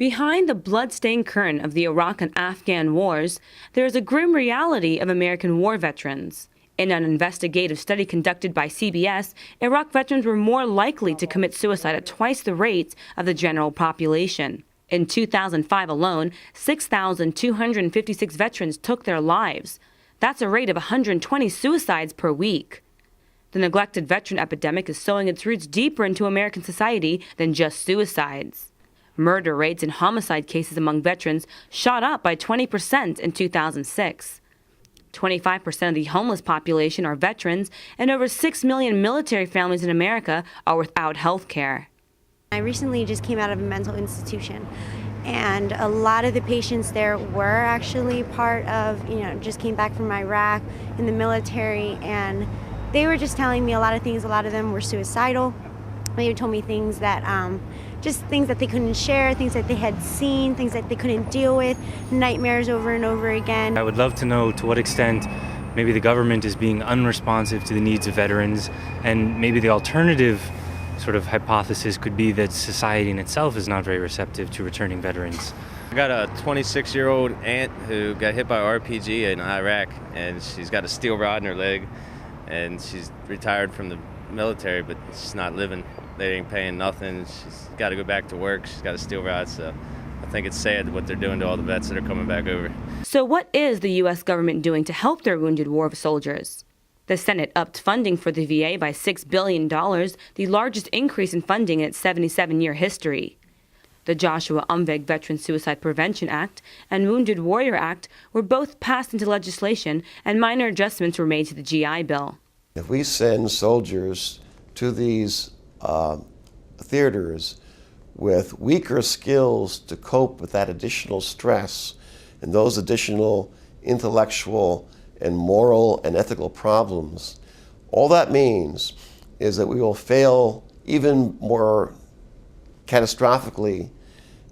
Behind the blood-stained curtain of the Iraq and Afghan wars, there is a grim reality of American war veterans. In an investigative study conducted by CBS, Iraq veterans were more likely to commit suicide at twice the rate of the general population. In 2005 alone, 6,256 veterans took their lives. That's a rate of 120 suicides per week. The neglected veteran epidemic is sowing its roots deeper into American society than just suicides. Murder rates and homicide cases among veterans shot up by 20% in 2006. 25% of the homeless population are veterans, and over 6 million military families in America are without health care. I recently just came out of a mental institution, and a lot of the patients there were actually part of, just came back from Iraq in the military, and they were just telling me a lot of things. A lot of them were suicidal. They told me things that, just things that they couldn't share, things that they had seen, things that they couldn't deal with, nightmares over and over again. I would love to know to what extent maybe the government is being unresponsive to the needs of veterans, and maybe the alternative sort of hypothesis could be that society in itself is not very receptive to returning veterans. I got a 26-year-old aunt who got hit by RPG in Iraq, and she's got a steel rod in her leg, and she's retired from the military, but she's not living. They ain't paying nothing. She's got to go back to work. She's got a steel rod, so I think it's sad what they're doing to all the vets that are coming back over. So what is the U.S. government doing to help their wounded war soldiers? The Senate upped funding for the VA by $6 billion, the largest increase in funding in its 77-year history. The Joshua Umveg Veteran Suicide Prevention Act and Wounded Warrior Act were both passed into legislation, and minor adjustments were made to the GI Bill. If we send soldiers to these theaters with weaker skills to cope with that additional stress and those additional intellectual and moral and ethical problems, all that means is that we will fail even more catastrophically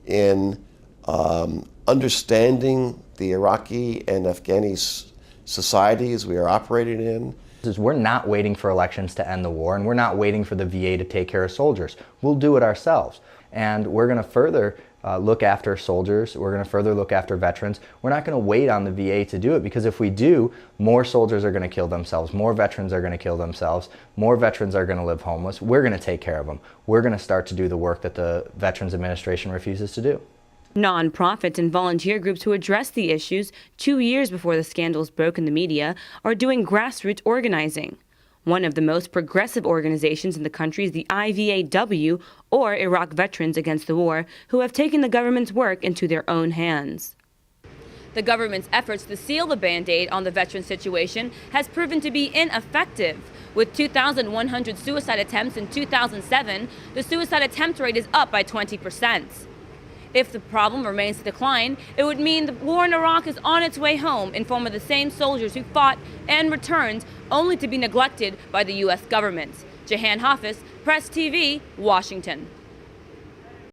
in understanding the Iraqi and Afghani societies we are operating in. We're not waiting for elections to end the war, and we're not waiting for the VA to take care of soldiers. We'll do it ourselves. And we're going to further look after soldiers. We're going to further look after veterans. We're not going to wait on the VA to do it, because if we do, more soldiers are going to kill themselves, more veterans are going to kill themselves, more veterans are going to live homeless. We're going to take care of them. We're going to start to do the work that the Veterans Administration refuses to do. Nonprofits and volunteer groups who address the issues 2 years before the scandals broke in the media are doing grassroots organizing. One of the most progressive organizations in the country is the IVAW, or Iraq Veterans Against the War, who have taken the government's work into their own hands. The government's efforts to seal the Band-Aid on the veteran situation has proven to be ineffective. With 2,100 suicide attempts in 2007, the suicide attempt rate is up by 20%. If the problem remains to decline, it would mean the war in Iraq is on its way home in form of the same soldiers who fought and returned only to be neglected by the U.S. government. Jahan Hafiz, Press TV, Washington.